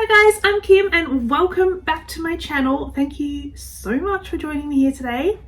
Hi guys, I'm Kim and welcome back to my channel. Thank you so much for joining me here today.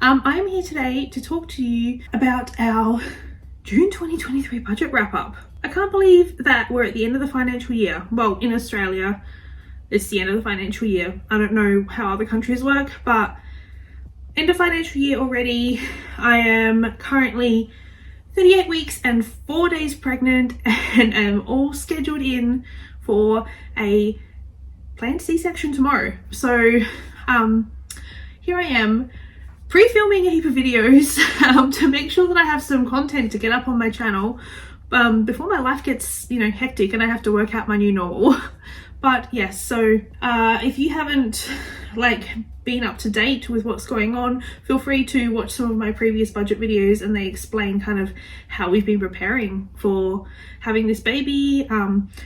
I'm here today to talk to you about our June 2023 budget wrap up. I can't believe that we're at the end of the financial year. Well, in Australia, it's the end of the financial year. I don't know how other countries work, but end of financial year already. I am currently 38 weeks and 4 days pregnant and am all scheduled in for a planned C-section tomorrow. So here I am pre-filming a heap of videos to make sure that I have some content to get up on my channel before my life gets, hectic and I have to work out my new normal. But yes, so if you haven't been up to date with what's going on, feel free to watch some of my previous budget videos and they explain kind of how we've been preparing for having this baby.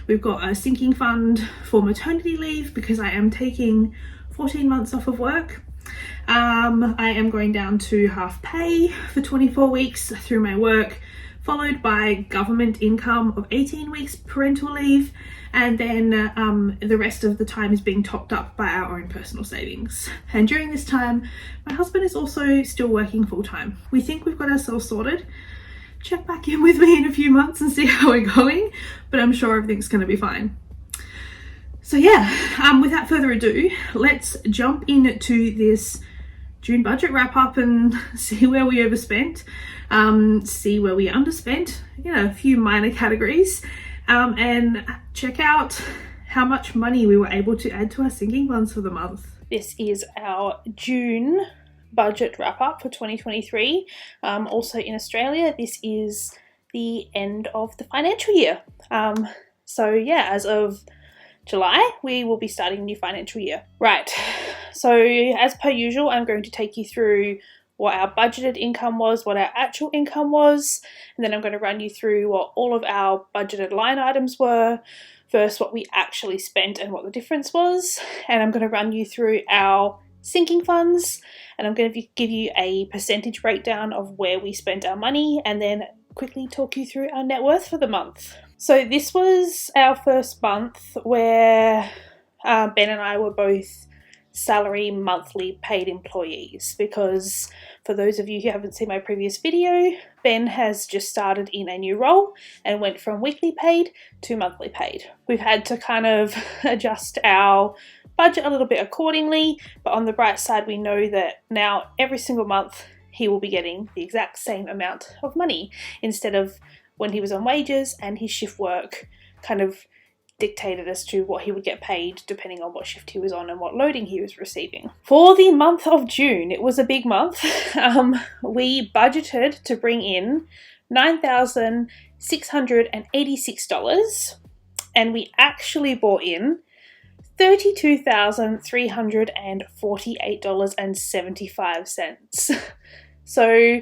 We've got a sinking fund for maternity leave because I am taking 14 months off of work. I am going down to half pay for 24 weeks through my work, followed by government income of 18 weeks parental leave, and then the rest of the time is being topped up by our own personal savings. And during this time, my husband is also still working full-time. We think we've got ourselves sorted. Check back in with me in a few months and see how we're going, but I'm sure everything's going to be fine. So yeah, without further ado, let's jump into this June budget wrap up and see where we overspent, see where we underspent, a few minor categories, and check out how much money we were able to add to our sinking funds for the month. This is our June budget wrap up for 2023. Also in Australia, this is the end of the financial year. So yeah, as of July, we will be starting a new financial year. Right, so as per usual, I'm going to take you through what our budgeted income was, what our actual income was, and then I'm going to run you through what all of our budgeted line items were, first what we actually spent and what the difference was, and I'm going to run you through our sinking funds, and I'm going to give you a percentage breakdown of where we spent our money, and then quickly talk you through our net worth for the month. So this was our first month where Ben and I were both salary monthly paid employees, because for those of you who haven't seen my previous video, Ben has just started in a new role and went from weekly paid to monthly paid. We've had to kind of adjust our budget a little bit accordingly, but on the bright side, we know that now every single month he will be getting the exact same amount of money instead of when he was on wages and his shift work kind of dictated as to what he would get paid depending on what shift he was on and what loading he was receiving. For the month of June, it was a big month. We budgeted to bring in $9,686 and we actually brought in $32,348.75. So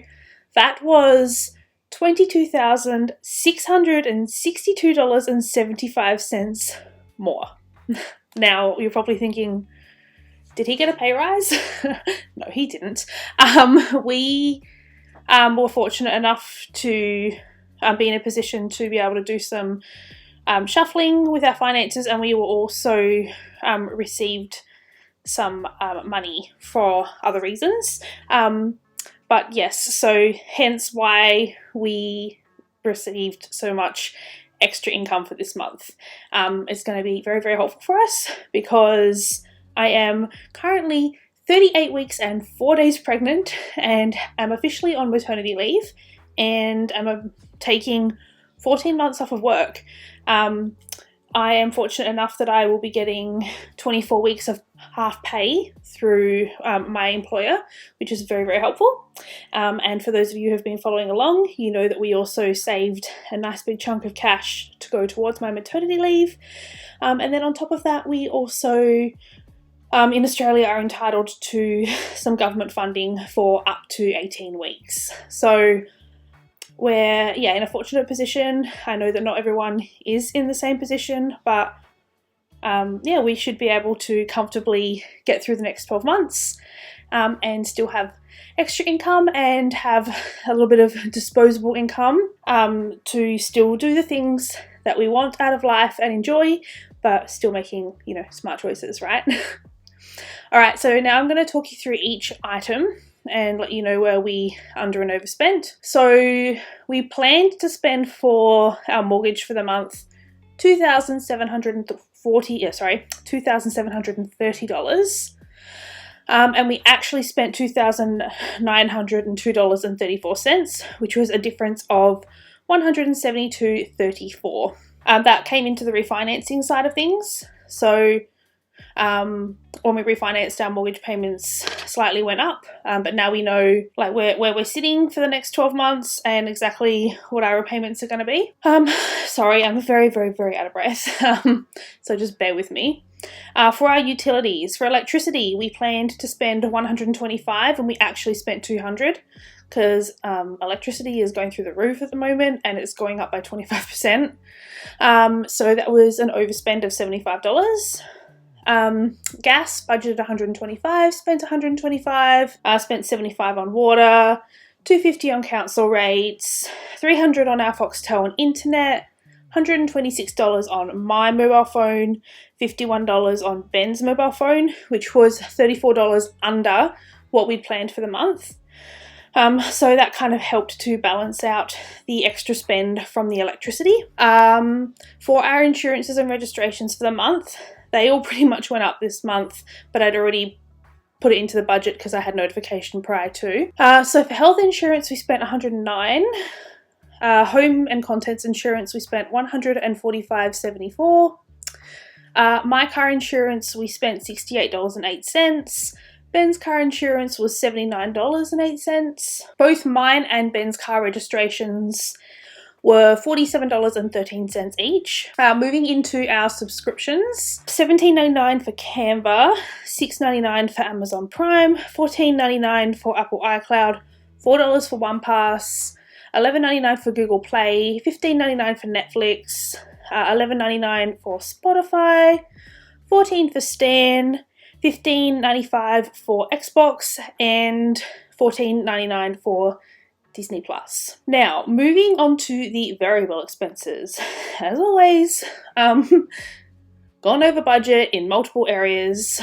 that was $22,662.75 more. Now, you're probably thinking, did he get a pay rise? No, he didn't. We were fortunate enough to be in a position to be able to do some shuffling with our finances, and we were also received some money for other reasons. But yes, so hence why we received so much extra income for this month. It's going to be very, very helpful for us because I am currently 38 weeks and 4 days pregnant and I'm officially on maternity leave and I'm taking 14 months off of work. I am fortunate enough that I will be getting 24 weeks of half pay through my employer, which is very, very helpful. And for those of you who have been following along, you know that we also saved a nice big chunk of cash to go towards my maternity leave. And then on top of that, we also, in Australia, are entitled to some government funding for up to 18 weeks. So we're in a fortunate position. I know that not everyone is in the same position, but we should be able to comfortably get through the next 12 months and still have extra income and have a little bit of disposable income to still do the things that we want out of life and enjoy, but still making, you know, smart choices, right? All right, so now I'm going to talk you through each item and let you know where we under and overspent. So we planned to spend for our mortgage for the month $2,730. And we actually spent $2,902.34, which was a difference of $172.34. That came into the refinancing side of things. So when we refinanced, our mortgage payments slightly went up, but now we know like where we're sitting for the next 12 months and exactly what our repayments are going to be. Sorry, I'm very, very, very out of breath, so just bear with me. For our utilities, for electricity, we planned to spend $125 and we actually spent $200 because electricity is going through the roof at the moment and it's going up by 25%. So that was an overspend of $75. Gas, budgeted $125, spent $125, spent $75 on water, $250 on council rates, $300 on our Foxtel and internet, $126 on my mobile phone, $51 on Ben's mobile phone, which was $34 under what we'd planned for the month. So that kind of helped to balance out the extra spend from the electricity. For our insurances and registrations for the month, they all pretty much went up this month, but I'd already put it into the budget because I had notification prior to. So for health insurance, we spent $109. Home and contents insurance, we spent $145.74. My car insurance, we spent $68.08. Ben's car insurance was $79.08. Both mine and Ben's car registrations were $47.13 each. Moving into our subscriptions, $17.99 for Canva, $6.99 for Amazon Prime, $14.99 for Apple iCloud, $4 for OnePass, $11.99 for Google Play, $15.99 for Netflix, $11.99 for Spotify, $14 for Stan, $15.95 for Xbox, and $14.99 for Disney Plus. Now, moving on to the variable expenses. As always, gone over budget in multiple areas.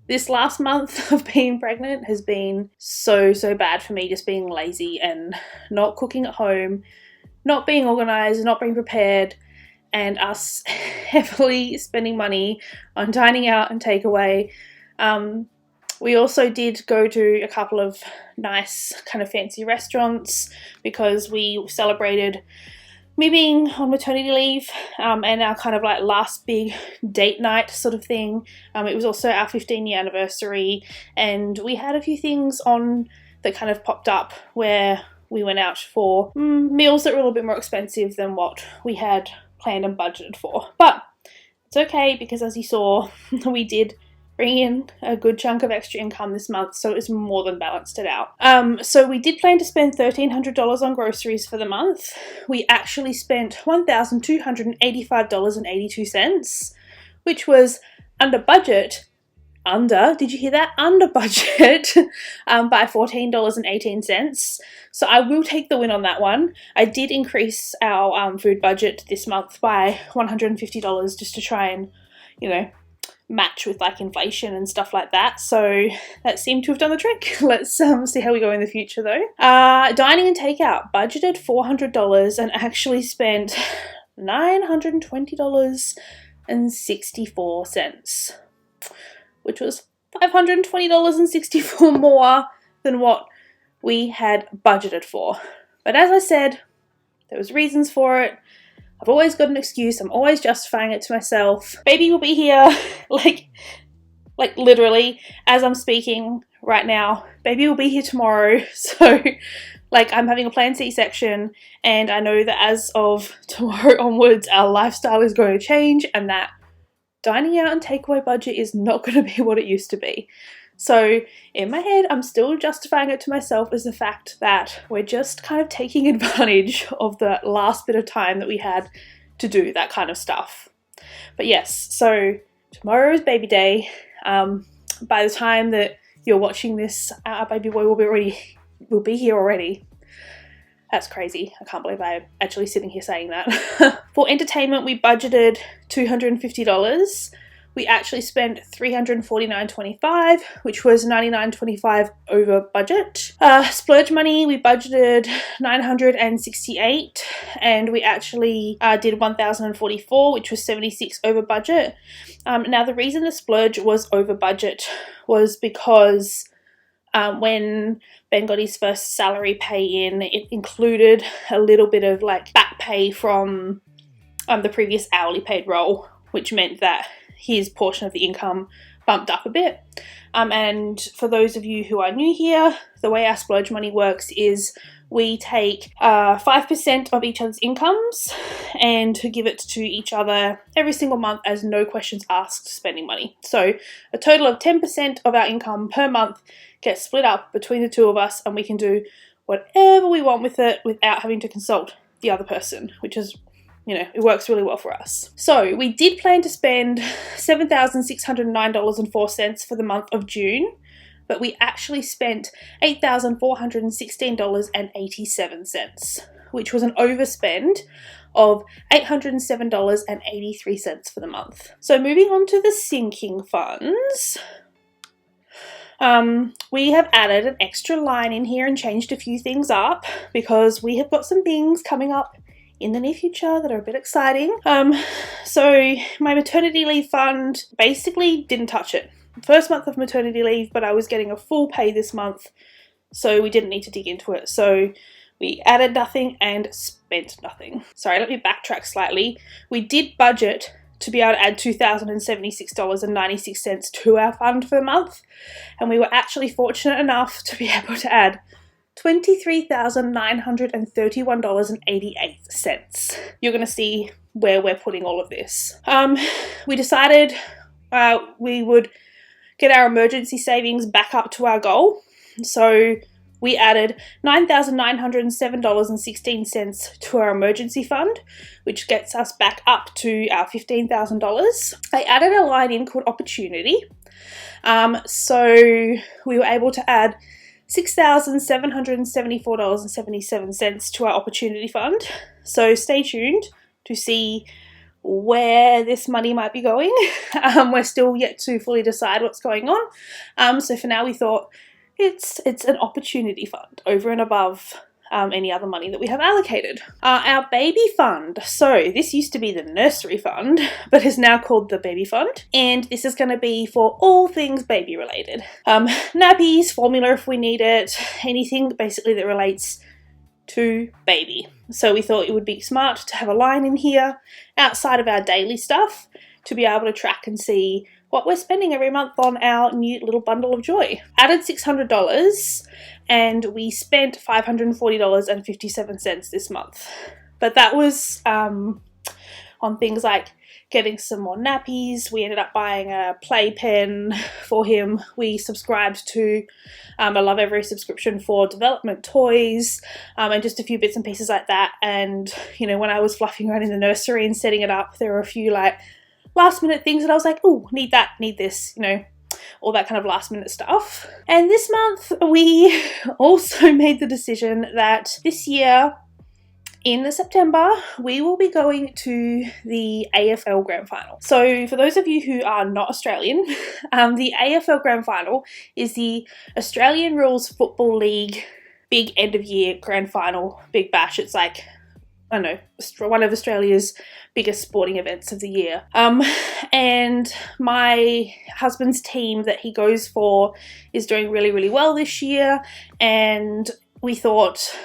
This last month of being pregnant has been so bad for me, just being lazy and not cooking at home, not being organised, not being prepared, and us heavily spending money on dining out and takeaway. We also did go to a couple of nice kind of fancy restaurants because we celebrated me being on maternity leave and our kind of like last big date night sort of thing. It was also our 15-year anniversary, and we had a few things on that kind of popped up where we went out for meals that were a little bit more expensive than what we had planned and budgeted for. But it's okay because, as you saw, we did bring in a good chunk of extra income this month, so it's more than balanced it out. So we did plan to spend $1,300 on groceries for the month. We actually spent $1,285.82, which was under budget. Did you hear that? Under budget by $14.18. So I will take the win on that one. I did increase our food budget this month by $150 just to try and, you know, match with like inflation and stuff like that. So that seemed to have done the trick. Let's see how we go in the future though. Dining and takeout, budgeted $400 and actually spent $920.64, which was $520.64 more than what we had budgeted for. But as I said, there was reasons for it. I've always got an excuse. I'm always justifying it to myself. Baby will be here, like literally, as I'm speaking right now. Baby will be here tomorrow. So, like, I'm having a planned C-section, and I know that as of tomorrow onwards, our lifestyle is going to change, and that dining out and takeaway budget is not going to be what it used to be. So in my head, I'm still justifying it to myself as the fact that we're just kind of taking advantage of the last bit of time that we had to do that kind of stuff. But yes, so tomorrow is baby day. By the time that you're watching this, our baby boy will be here already. That's crazy. I can't believe I'm actually sitting here saying that. For entertainment, we budgeted $250. We actually spent $349.25, which was $99.25 over budget. Splurge money, we budgeted $968, and we actually did $1,044, which was $76 over budget. Now, the reason the splurge was over budget was because when Ben got his first salary pay in, it included a little bit of like back pay from the previous hourly paid role, which meant that his portion of the income bumped up a bit. And for those of you who are new here, the way our splurge money works is we take 5% of each other's incomes and give it to each other every single month as no questions asked spending money. So a total of 10% of our income per month gets split up between the two of us, and we can do whatever we want with it without having to consult the other person, which is, you know, it works really well for us. So we did plan to spend $7,609.04 for the month of June, but we actually spent $8,416.87, which was an overspend of $807.83 for the month. So moving on to the sinking funds. We have added an extra line in here and changed a few things up because we have got some things coming up in the near future that are a bit exciting. So my maternity leave fund, basically didn't touch it. First month of maternity leave, but I was getting a full pay this month, so we didn't need to dig into it. So we added nothing and spent nothing. Sorry, let me backtrack slightly. We did budget to be able to add $2,076.96 to our fund for the month, and we were actually fortunate enough to be able to add $23,931.88. You're going to see where we're putting all of this. We decided we would get our emergency savings back up to our goal. So we added $9,907.16 to our emergency fund, which gets us back up to our $15,000. I added a line in called opportunity. So we were able to add $6,774.77 to our opportunity fund. So stay tuned to see where this money might be going. We're still yet to fully decide what's going on. So for now, we thought it's an opportunity fund over and above any other money that we have allocated. Our baby fund. So this used to be the nursery fund, but is now called the baby fund. And this is going to be for all things baby related. Nappies, formula if we need it, anything basically that relates to baby. So we thought it would be smart to have a line in here outside of our daily stuff to be able to track and see what we're spending every month on our new little bundle of joy. Added $600 and we spent $540.57 this month. But that was on things like getting some more nappies. We ended up buying a playpen for him. We subscribed to a Love Every subscription for development toys, and just a few bits and pieces like that. And, you know, when I was fluffing around in the nursery and setting it up, there were a few like last minute things that I was like, oh, need that, need this, you know, all that kind of last minute stuff. And this month we also made the decision that this year in September, we will be going to the AFL Grand Final. So for those of you who are not Australian, the AFL Grand Final is the Australian Rules Football League big end of year Grand Final, big bash. It's like, I don't know, one of Australia's biggest sporting events of the year. And my husband's team that he goes for is doing really, really well this year. And we thought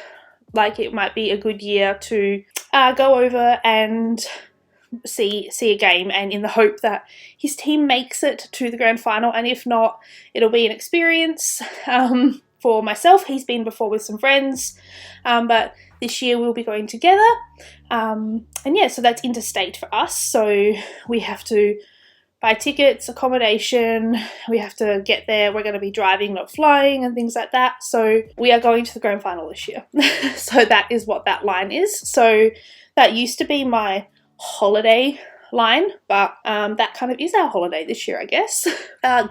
like it might be a good year to go over and see a game, and in the hope that his team makes it to the grand final, and if not, it'll be an experience for myself. He's been before with some friends, but this year we'll be going together, and yeah, so that's interstate for us, so we have to buy tickets, accommodation, we have to get there, we're going to be driving, not flying, and things like that. So we are going to the grand final this year. So that is what that line is. So that used to be my holiday line, but that kind of is our holiday this year, I guess.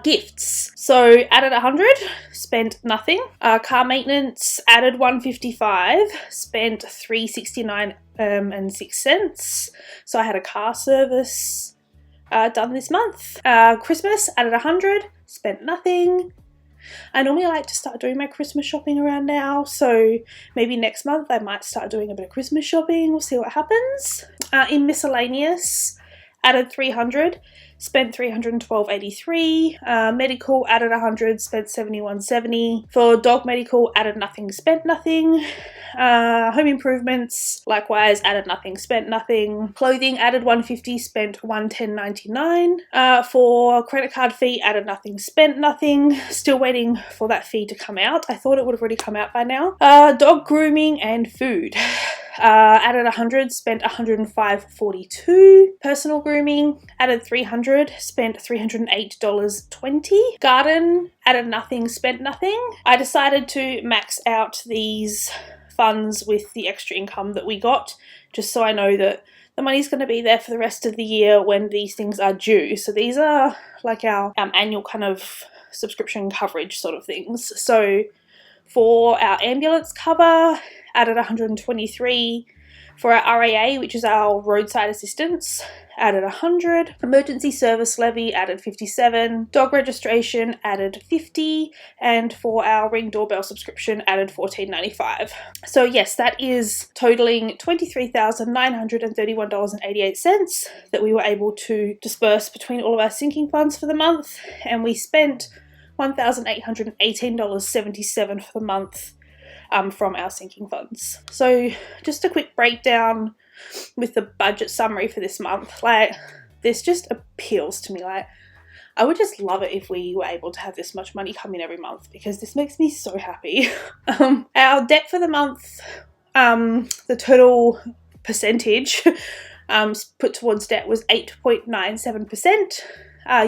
Gifts. So added 100, spent nothing. Car maintenance, added 155, spent 369 and 6 cents. So I had a car service done this month. Christmas, added 100, spent nothing. I normally like to start doing my Christmas shopping around now, so maybe next month I might start doing a bit of Christmas shopping. We'll see what happens. In miscellaneous, added 300, spent 312.83. Medical, added 100, spent 71.70. For dog medical, added nothing, spent nothing. Home improvements, likewise, added nothing, spent nothing. Clothing, added 150, spent 110.99. For credit card fee, added nothing, spent nothing. Still waiting for that fee to come out. I thought it would have already come out by now. Dog grooming and food. Added 100, spent 105.42. Personal grooming, added 300, spent $308.20. Garden, added nothing, spent nothing. I decided to max out these funds with the extra income that we got, just so I know that the money's going to be there for the rest of the year when these things are due. So these are like our annual kind of subscription coverage sort of things. So for our ambulance cover, added 123. For our RAA, which is our roadside assistance, added 100. Emergency service levy, added 57. Dog registration, added 50. And for our Ring doorbell subscription, added $14.95. So yes, that is totaling $23,931.88 that we were able to disperse between all of our sinking funds for the month. And we spent $1,818.77 for the month from our sinking funds. So just a quick breakdown with the budget summary for this month. Like, this just appeals to me. Like, I would just love it if we were able to have this much money come in every month, because this makes me so happy. Our debt for the month, the total percentage put towards debt was 8.97%.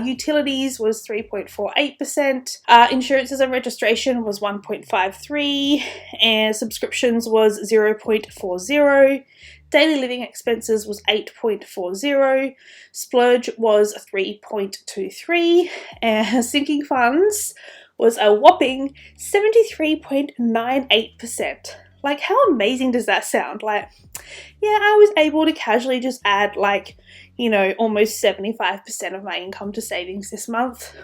Utilities was 3.48%. Insurances and registration was 1.53%. And subscriptions was 0.40%. Daily living expenses was 8.40%. Splurge was 3.23%. And sinking funds was a whopping 73.98%. Like, how amazing does that sound? Like, yeah, I was able to casually just add, like, you know, almost 75% of my income to savings this month.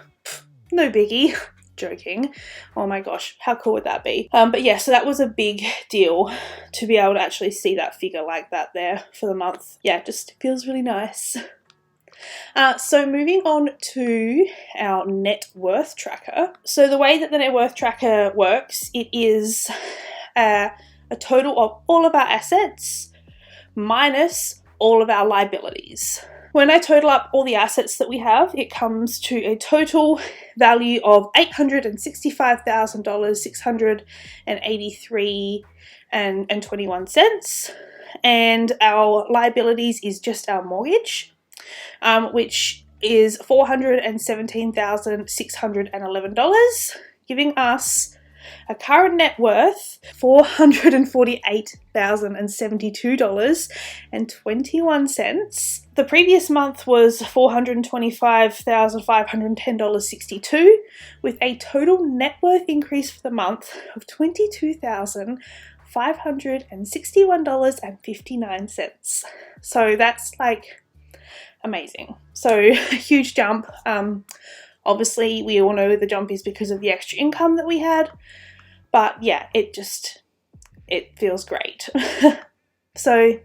No biggie. Joking. Oh my gosh, how cool would that be? But yeah, so that was a big deal to be able to actually see that figure like that there for the month. Yeah, just feels really nice. So moving on to our net worth tracker. So the way that the net worth tracker works, it is a total of all of our assets minus all of our liabilities. When I total up all the assets that we have, it comes to a total value of $865,683.21. And our liabilities is just our mortgage, which is $417,611, giving us a current net worth $448,072.21. The previous month was $425,510.62, with a total net worth increase for the month of $22,561.59. So that's like amazing. So a huge jump. Obviously, we all know the jump is because of the extra income that we had, but yeah, it feels great. So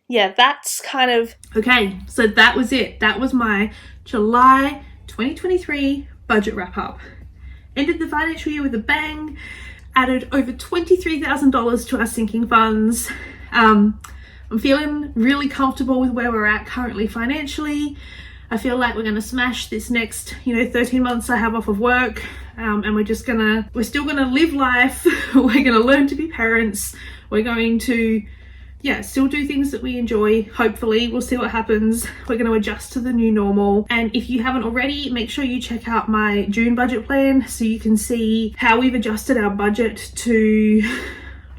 yeah, that's kind of... Okay, so that was it. That was my July 2023 budget wrap up. Ended the financial year with a bang, added over $23,000 to our sinking funds. I'm feeling really comfortable with where we're at currently financially. I feel like we're going to smash this next, 13 months I have off of work, and we're still going to live life. We're going to learn to be parents. We're going to, still do things that we enjoy. Hopefully, we'll see what happens. We're going to adjust to the new normal. And if you haven't already, make sure you check out my June budget plan so you can see how we've adjusted our budget to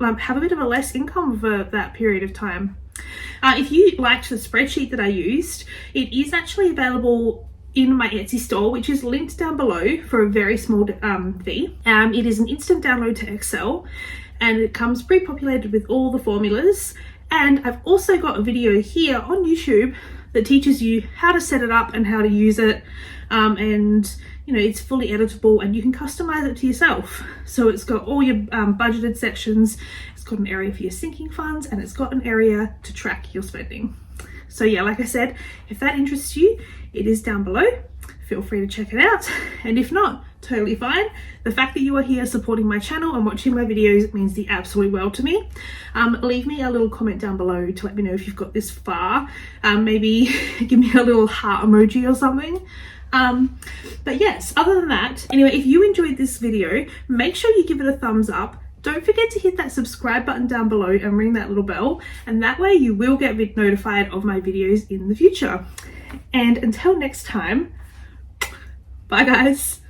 have a bit of a less income for that period of time. If you liked the spreadsheet that I used, it is actually available in my Etsy store, which is linked down below for a very small fee. It is an instant download to Excel, and it comes pre-populated with all the formulas. And I've also got a video here on YouTube that teaches you how to set it up and how to use it. And you know, it's fully editable and you can customize it to yourself. So it's got all your budgeted sections, it's got an area for your sinking funds, and it's got an area to track your spending. So yeah, like I said, if that interests you, it is down below. Feel free to check it out. And if not, totally fine. The fact that you are here supporting my channel and watching my videos means the absolute world to me. Leave me a little comment down below to let me know if you've got this far. Maybe give me a little heart emoji or something. But yes, other than that, anyway, if you enjoyed this video, make sure you give it a thumbs up. Don't forget to hit that subscribe button down below and ring that little bell, and that way you will get notified of my videos in the future. And until next time, bye guys.